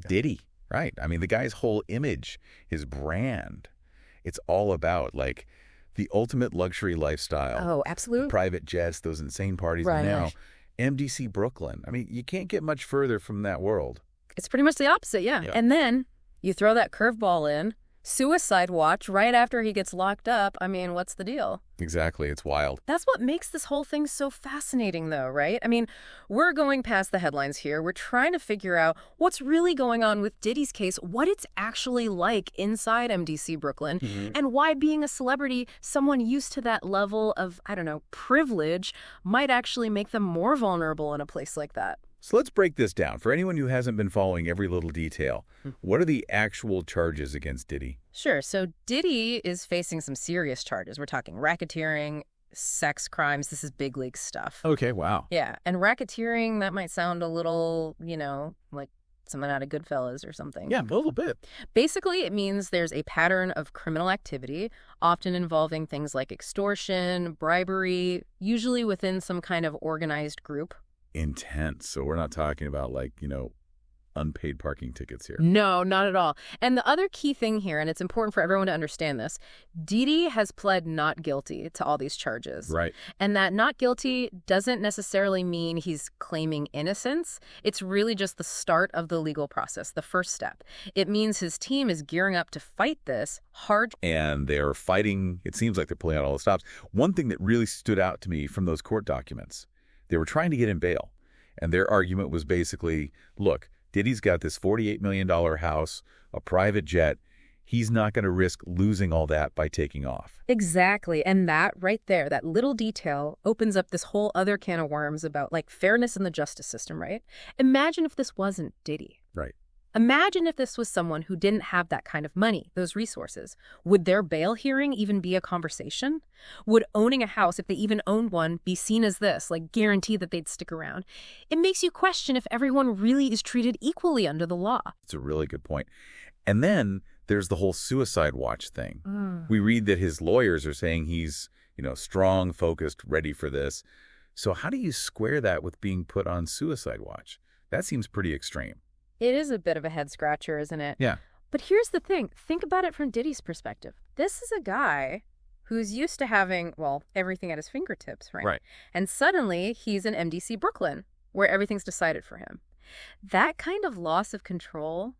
Diddy, right? I mean, the guy's whole image, his brand, it's all about, like, the ultimate luxury lifestyle. Oh, absolutely. Private jets, those insane parties. Right. And now, MDC Brooklyn. I mean, you can't get much further from that world. It's pretty much the opposite, yeah. And then you throw that curveball in, suicide watch right after he gets locked up. I mean, what's the deal? Exactly. It's wild. That's what makes this whole thing so fascinating, though, right? I mean, we're going past the headlines here. We're trying to figure out what's really going on with Diddy's case, what it's actually like inside MDC Brooklyn, and why being a celebrity, someone used to that level of, I don't know, privilege, might actually make them more vulnerable in a place like that. So let's break this down. For anyone who hasn't been following every little detail, what are the actual charges against Diddy? Sure. So Diddy is facing some serious charges. We're talking racketeering, sex crimes. This is big league stuff. Okay, wow. Yeah. And racketeering, that might sound a little, like something out of Goodfellas or something. Yeah, a little bit. Basically, it means there's a pattern of criminal activity, often involving things like extortion, bribery, usually within some kind of organized group. Intense. So we're not talking about, like, unpaid parking tickets here. No, not at all. And the other key thing here, and it's important for everyone to understand this, Diddy has pled not guilty to all these charges. Right. And that not guilty doesn't necessarily mean he's claiming innocence. It's really just the start of the legal process, the first step. It means his team is gearing up to fight this hard. And they're fighting. It seems like they're pulling out all the stops. One thing that really stood out to me from those court documents, they were trying to get him bail. And their argument was basically, look, Diddy's got this $48 million house, a private jet. He's not going to risk losing all that by taking off. Exactly. And that right there, that little detail opens up this whole other can of worms about, like, fairness in the justice system, right? Imagine if this wasn't Diddy. Right. Imagine if this was someone who didn't have that kind of money, those resources. Would their bail hearing even be a conversation? Would owning a house, if they even owned one, be seen as this, like guarantee that they'd stick around? It makes you question if everyone really is treated equally under the law. It's a really good point. And then there's the whole suicide watch thing. We read that his lawyers are saying he's, strong, focused, ready for this. So how do you square that with being put on suicide watch? That seems pretty extreme. It is a bit of a head-scratcher, isn't it? Yeah. But here's the thing. Think about it from Diddy's perspective. This is a guy who's used to having, well, everything at his fingertips, right? Right. And suddenly he's in MDC Brooklyn, where everything's decided for him. That kind of loss of control,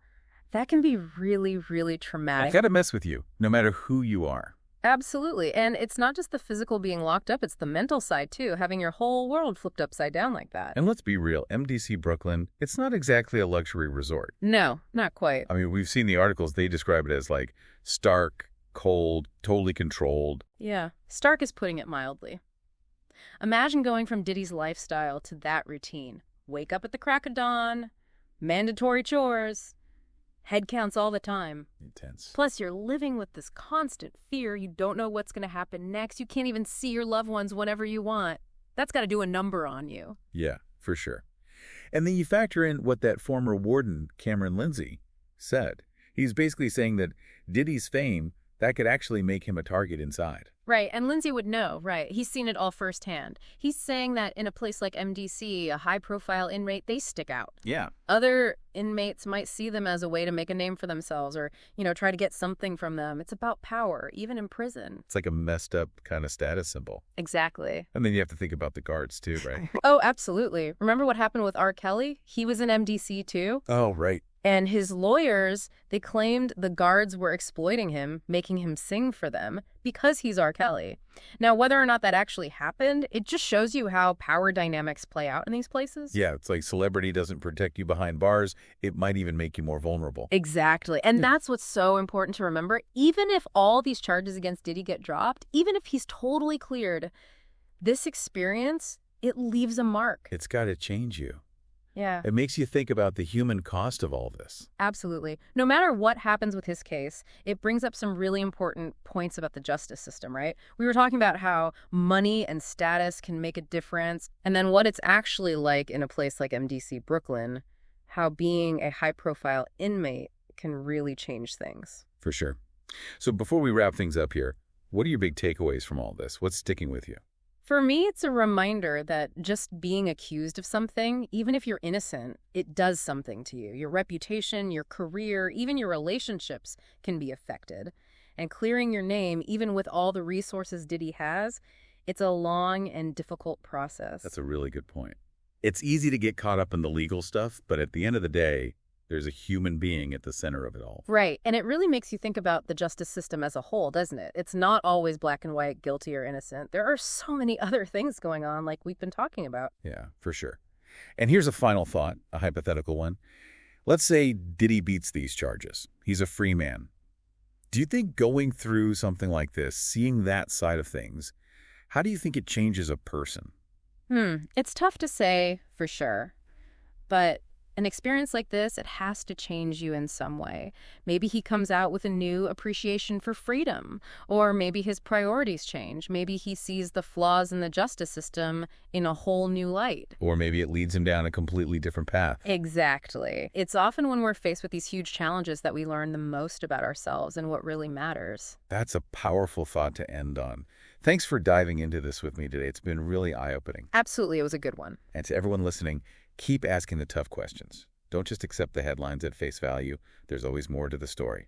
that can be really, really traumatic. I gotta mess with you, no matter who you are. Absolutely. And it's not just the physical being locked up, it's the mental side, too, having your whole world flipped upside down like that. And let's be real, MDC Brooklyn, it's not exactly a luxury resort. No, not quite. I mean, we've seen the articles, they describe it as, like, stark, cold, totally controlled. Yeah, stark is putting it mildly. Imagine going from Diddy's lifestyle to that routine. Wake up at the crack of dawn, mandatory chores, head counts all the time. Intense. Plus, you're living with this constant fear. You don't know what's going to happen next. You can't even see your loved ones whenever you want. That's got to do a number on you. Yeah, for sure. And then you factor in what that former warden, Cameron Lindsay, said. He's basically saying that Diddy's fame, that could actually make him a target inside. Right, and Lindsay would know, right? He's seen it all firsthand. He's saying that in a place like MDC, a high-profile inmate, they stick out. Yeah. Other inmates might see them as a way to make a name for themselves or, try to get something from them. It's about power, even in prison. It's like a messed up kind of status symbol. Exactly. And then you have to think about the guards too, right? Oh, absolutely. Remember what happened with R. Kelly? He was in MDC too. Oh, right. And his lawyers, they claimed the guards were exploiting him, making him sing for them because he's R. Kelly. Now, whether or not that actually happened, it just shows you how power dynamics play out in these places. Yeah, it's like celebrity doesn't protect you behind bars. It might even make you more vulnerable. Exactly. And that's what's so important to remember. Even if all these charges against Diddy get dropped, even if he's totally cleared, this experience, it leaves a mark. It's got to change you. Yeah. It makes you think about the human cost of all this. Absolutely. No matter what happens with his case, it brings up some really important points about the justice system, right? We were talking about how money and status can make a difference, and then what it's actually like in a place like MDC Brooklyn, how being a high-profile inmate can really change things. For sure. So before we wrap things up here, what are your big takeaways from all this? What's sticking with you? For me, it's a reminder that just being accused of something, even if you're innocent, it does something to you. Your reputation, your career, even your relationships can be affected. And clearing your name, even with all the resources Diddy has, it's a long and difficult process. That's a really good point. It's easy to get caught up in the legal stuff, but at the end of the day, there's a human being at the center of it all. Right. And it really makes you think about the justice system as a whole, doesn't it? It's not always black and white, guilty or innocent. There are so many other things going on, like we've been talking about. Yeah, for sure. And here's a final thought, a hypothetical one. Let's say Diddy beats these charges. He's a free man. Do you think going through something like this, seeing that side of things, how do you think it changes a person? It's tough to say for sure, but an experience like this, it has to change you in some way. Maybe he comes out with a new appreciation for freedom, or maybe his priorities change. Maybe he sees the flaws in the justice system in a whole new light. Or maybe it leads him down a completely different path. Exactly. It's often when we're faced with these huge challenges that we learn the most about ourselves and what really matters. That's a powerful thought to end on. Thanks for diving into this with me today. It's been really eye-opening. Absolutely, it was a good one. And to everyone listening, keep asking the tough questions. Don't just accept the headlines at face value. There's always more to the story.